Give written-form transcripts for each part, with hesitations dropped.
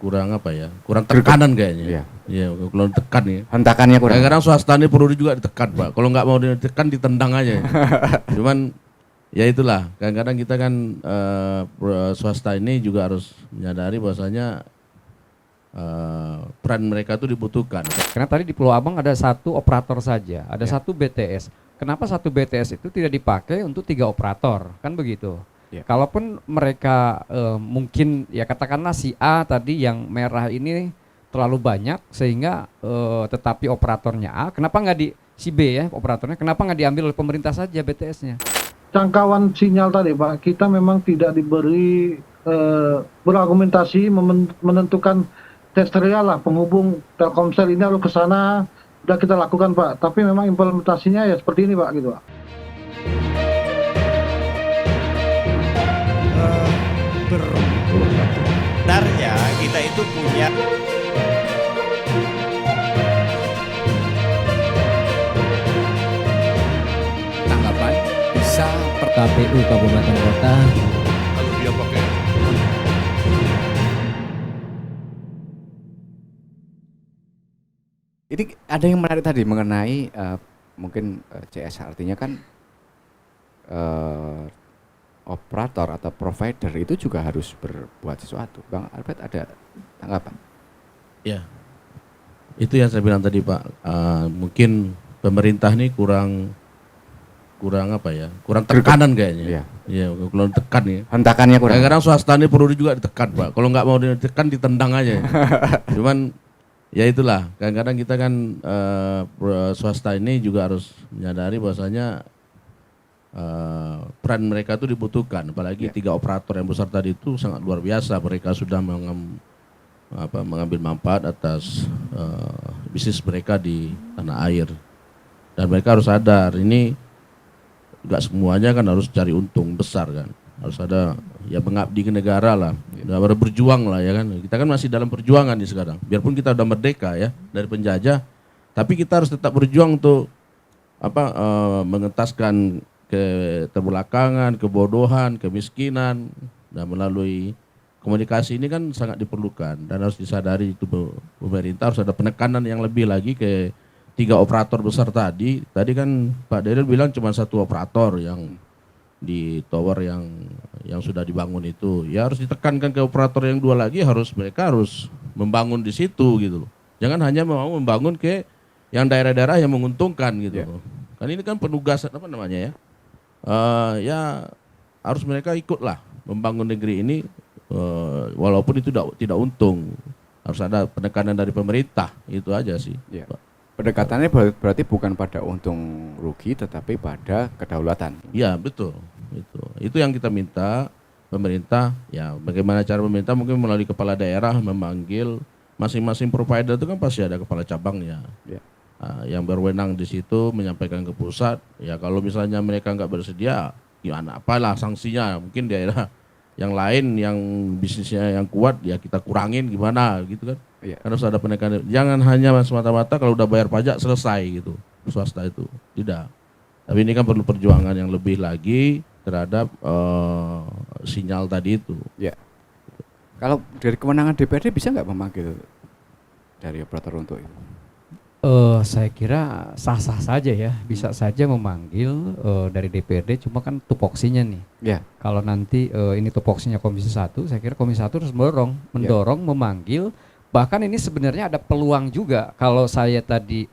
kurang apa ya? Kurang tekanan kayaknya. Iya. Iya, kurang tekan ya. Hentakannya kurang. Kadang-kadang swasta ini perlu juga ditekan, Pak. Kalau nggak mau ditekan ditendang aja. Cuman ya itulah, kadang-kadang kita kan swasta ini juga harus menyadari bahwasanya peran mereka itu dibutuhkan. Karena tadi di Pulau Abang ada satu operator saja, ada satu BTS. Kenapa satu BTS itu tidak dipakai untuk 3 operator? Kan begitu. Kalaupun mereka mungkin ya katakanlah si A tadi yang merah ini terlalu banyak sehingga tetapi operatornya A, kenapa nggak di si B ya operatornya, kenapa nggak diambil oleh pemerintah saja BTS-nya? Jangkauan sinyal tadi Pak, kita memang tidak diberi berargumentasi menentukan teksterial lah penghubung Telkomsel ini harus ke sana, sudah kita lakukan Pak, tapi memang implementasinya ya seperti ini Pak gitu Pak. Sebenarnya kita itu punya tanggapan bisa per KPU Kabupaten Kota. Kalau dia pakai Ini ada yang menarik tadi mengenai mungkin CS, artinya kan operator atau provider itu juga harus berbuat sesuatu. Bang Albert ada tanggapan? ya, itu yang saya bilang tadi Pak. Mungkin pemerintah ini kurang apa ya? Kurang tekanan kayaknya. Iya, kurang tekan ya. Hentakannya kurang. Kadang-kadang swasta ini perlu juga ditekan Pak. Kalau nggak mau ditekan ditendang aja. Cuman ya itulah, kadang-kadang kita kan swasta ini juga harus menyadari bahwasanya peran mereka itu dibutuhkan, apalagi 3 operator yang besar tadi itu sangat luar biasa. Mereka sudah mengambil manfaat atas bisnis mereka di tanah air, dan mereka harus sadar ini nggak semuanya kan harus cari untung besar kan, harus ada ya mengabdi ke negara lah, berjuang lah ya kan. Kita kan masih dalam perjuangan nih sekarang, biarpun kita udah merdeka ya dari penjajah, tapi kita harus tetap berjuang untuk mengentaskan keterbelakangan, kebodohan, kemiskinan, dan melalui komunikasi ini kan sangat diperlukan dan harus disadari itu pemerintah harus ada penekanan yang lebih lagi ke 3 operator besar tadi. Tadi kan Pak Daryl bilang cuma 1 operator yang di tower yang sudah dibangun itu, ya harus ditekankan ke operator yang 2 lagi, mereka harus membangun di situ gitu loh. Jangan hanya mau membangun ke yang daerah-daerah yang menguntungkan gitu loh. Kan ini kan penugasan apa namanya ya? Ya harus mereka ikutlah membangun negeri ini, walaupun itu tidak untung. Harus ada penekanan dari pemerintah, itu aja sih. Ya. Pendekatannya berarti bukan pada untung rugi, tetapi pada kedaulatan. Iya betul, itu yang kita minta pemerintah. Ya bagaimana cara pemerintah mungkin melalui kepala daerah memanggil masing-masing provider, itu kan pasti ada kepala cabangnya. Yang berwenang di situ menyampaikan ke pusat. Ya kalau misalnya mereka nggak bersedia, gimana? Apalah sanksinya? Mungkin daerah yang lain yang bisnisnya yang kuat ya kita kurangin gimana gitu kan? Harus ada penekanan. Jangan hanya semata-mata kalau udah bayar pajak selesai gitu swasta itu, tidak. Tapi ini kan perlu perjuangan yang lebih lagi terhadap sinyal tadi itu. Ya. Kalau dari kewenangan DPRD bisa nggak memanggil dari operator untuk itu? Saya kira sah-sah saja ya, bisa saja memanggil dari DPRD, cuma kan tupoksinya nih. Kalau nanti ini tupoksinya Komisi 1, saya kira Komisi 1 harus mendorong, memanggil. Bahkan ini sebenarnya ada peluang juga kalau saya tadi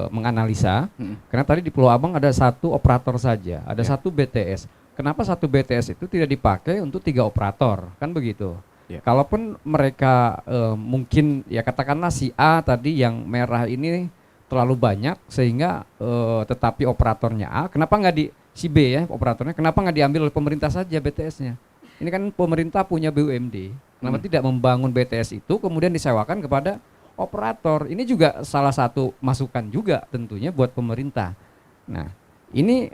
menganalisa, karena tadi di Pulau Abang ada 1 operator saja, ada 1 BTS. Kenapa 1 BTS itu tidak dipakai untuk 3 operator, kan begitu. Kalaupun mereka mungkin ya katakanlah si A tadi yang merah ini terlalu banyak sehingga tetapi operatornya A, kenapa nggak di si B ya operatornya, kenapa nggak diambil oleh pemerintah saja BTS-nya? Ini kan pemerintah punya BUMD, kenapa tidak membangun BTS itu kemudian disewakan kepada operator? Ini juga salah satu masukan juga tentunya buat pemerintah. Nah ini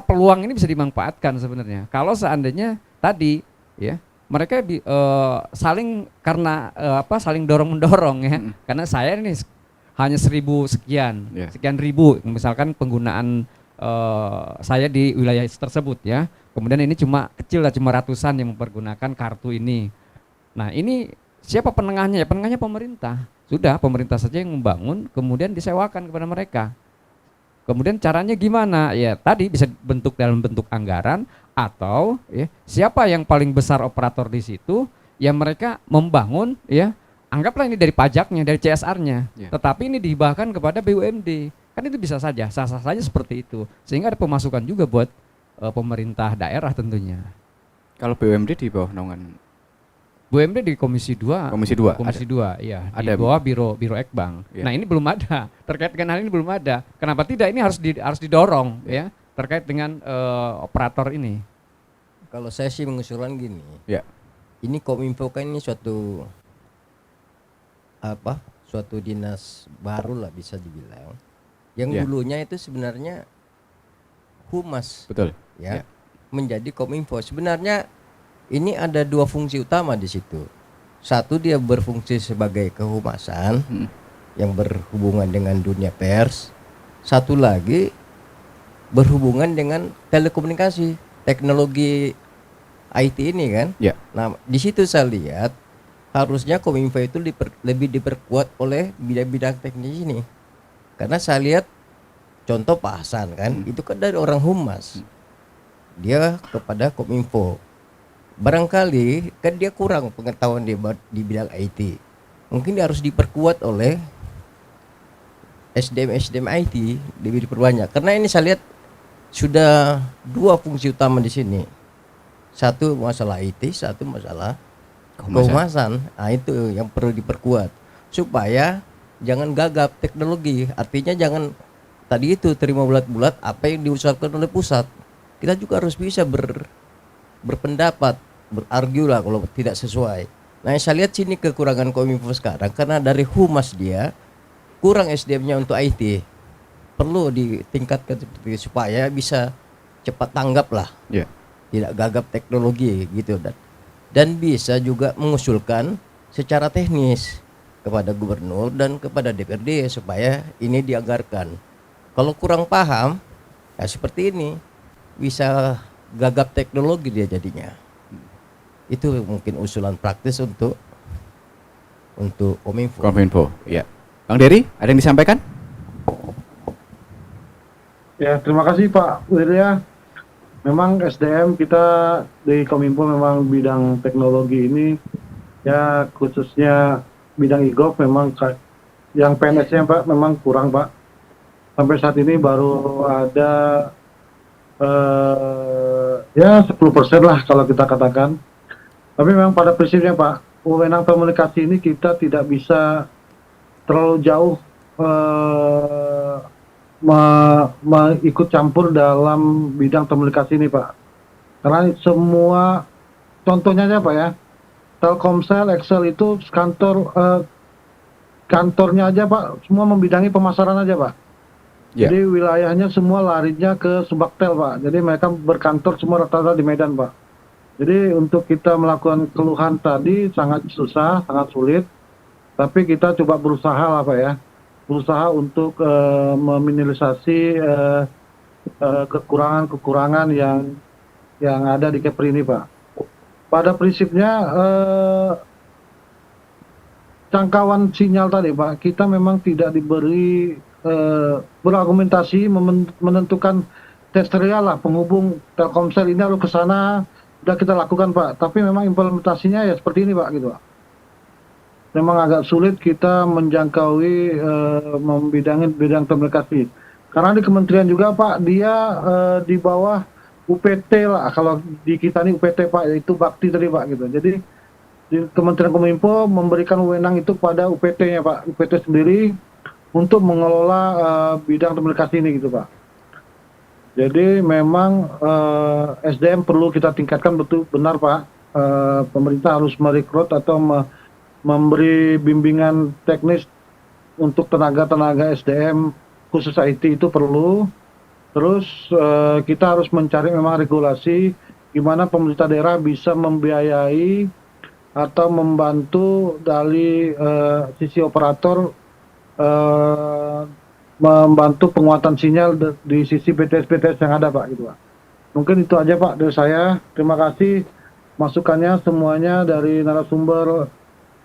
peluang ini bisa dimanfaatkan sebenarnya kalau seandainya tadi ya mereka saling karena saling dorong-mendorong ya. Karena saya ini hanya 1.000 sekian ribu misalkan penggunaan saya di wilayah tersebut ya. Kemudian ini cuma kecil lah, cuma ratusan yang mempergunakan kartu ini. Nah, ini siapa penengahnya? Ya penengahnya pemerintah. Sudah, pemerintah saja yang membangun, kemudian disewakan kepada mereka. Kemudian caranya gimana? Ya tadi bisa bentuk dalam bentuk anggaran, atau ya, siapa yang paling besar operator di situ, ya mereka membangun, ya anggaplah ini dari pajaknya, dari CSR-nya, tetapi ini dihibahkan kepada BUMD. Kan itu bisa saja, sah-sah saja seperti itu. Sehingga ada pemasukan juga buat pemerintah daerah tentunya. Kalau BUMD di bawah naungan BUMD di Komisi 2. Komisi 2. Komisi 2, iya. Di Ada. bawah Biro Ekbang. Ya. Nah, ini belum ada. Terkait dengan hal ini belum ada. Kenapa tidak? Ini harus didorong ya terkait dengan operator ini. Kalau saya sih mengusulkan gini. Ya. Ini Kominfo kan ini suatu dinas baru lah bisa dibilang. Yang dulunya itu sebenarnya humas. Betul. Ya. Menjadi Kominfo. Sebenarnya ini ada dua fungsi utama di situ. Satu, dia berfungsi sebagai kehumasan yang berhubungan dengan dunia pers. Satu lagi berhubungan dengan telekomunikasi, teknologi IT ini kan. Ya. Nah, di situ saya lihat harusnya Kominfo itu lebih diperkuat oleh bidang-bidang teknis ini. Karena saya lihat contoh Pak Hasan kan, itu kan dari orang humas. Dia kepada Kominfo. Barangkali kan dia kurang pengetahuan di bidang IT. Mungkin dia harus diperkuat oleh SDM IT, lebih diperbanyak. Karena ini saya lihat sudah dua fungsi utama di sini. Satu masalah IT, satu masalah kehumasan. Nah, itu yang perlu diperkuat supaya jangan gagap teknologi. Artinya jangan tadi itu terima bulat-bulat apa yang diusulkan oleh pusat. Kita juga harus bisa berpendapat, berargu lah kalau tidak sesuai. Nah, saya lihat sini kekurangan Kominfo sekarang karena dari humas dia kurang SDM-nya untuk IT. Perlu ditingkatkan seperti itu supaya bisa cepat tanggap lah. Ya. Tidak gagap teknologi gitu dan bisa juga mengusulkan secara teknis kepada gubernur dan kepada DPRD supaya ini dianggarkan. Kalau kurang paham, ya seperti ini bisa gagap teknologi dia jadinya. Itu mungkin usulan praktis untuk Kominfo. Kominfo, ya. Bang Dery, ada yang disampaikan? Ya, terima kasih Pak Wirya. Memang SDM kita di Kominfo memang bidang teknologi ini ya khususnya bidang e-gov memang yang PNS-nya Pak memang kurang Pak. Sampai saat ini baru ada ya 10% lah kalau kita katakan. Tapi memang pada prinsipnya Pak, wewenang komunikasi ini kita tidak bisa terlalu jauh ikut campur dalam bidang komunikasi ini Pak. Karena semua contohnya aja Pak ya, Telkomsel, Excel itu kantornya aja Pak, semua membidangi pemasaran aja Pak. Yeah. Jadi wilayahnya semua larinya ke Subaktel Pak. Jadi mereka berkantor semua rata-rata di Medan Pak. Jadi untuk kita melakukan keluhan tadi sangat susah, sangat sulit. Tapi kita coba berusaha lah Pak ya. Berusaha untuk meminimalisasi kekurangan-kekurangan yang ada di Kepri ini Pak. Pada prinsipnya jangkauan sinyal tadi Pak, kita memang tidak diberi berargumentasi menentukan teritorial lah penghubung Telkomsel ini harus ke sana, sudah kita lakukan Pak. Tapi memang implementasinya ya seperti ini Pak gitu Pak. Memang agak sulit kita menjangkaui bidang komunikasi. Karena di kementerian juga Pak, dia di bawah UPT lah. Kalau di kita ini UPT Pak, yaitu bakti tadi Pak gitu. Jadi di Kementerian Kominfo memberikan wewenang itu pada UPT-nya Pak, UPT sendiri untuk mengelola bidang komunikasi ini gitu Pak. Jadi memang SDM perlu kita tingkatkan betul benar Pak. Pemerintah harus merekrut atau memberi bimbingan teknis untuk tenaga-tenaga SDM khusus IT itu perlu. Terus kita harus mencari memang regulasi gimana pemerintah daerah bisa membiayai atau membantu dari sisi operator membantu penguatan sinyal di sisi BTS-BTS yang ada Pak gitu Pak. Mungkin itu aja Pak dari saya. Terima kasih masukannya semuanya dari narasumber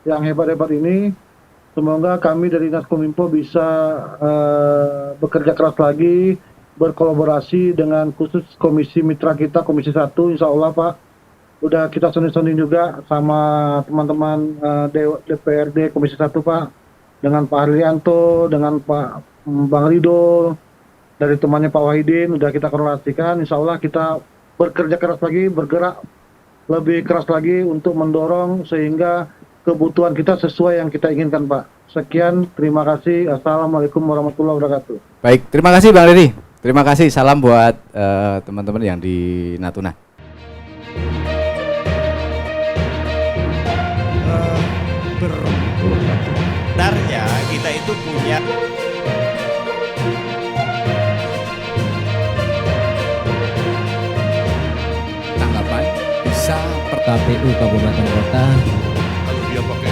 yang hebat-hebat ini. Semoga kami dari Naskominfo bisa bekerja keras lagi, berkolaborasi dengan khusus komisi mitra kita, Komisi 1, insya Allah Pak. Udah kita sounding juga sama teman-teman DPRD Komisi 1 Pak, dengan Pak Harlianto, dengan Pak Bang Rido, dari temannya Pak Wahidin, udah kita korelasikan. Insya Allah kita bekerja keras lagi, bergerak lebih keras lagi untuk mendorong sehingga kebutuhan kita sesuai yang kita inginkan Pak. Sekian, terima kasih. Assalamualaikum warahmatullahi wabarakatuh. Baik, terima kasih Bang Dedi. Terima kasih, salam buat teman-teman yang di Natuna. Sebenarnya kita itu punya Tanggapan bisa per KPU Kabupaten Kota. Kalau dia pakai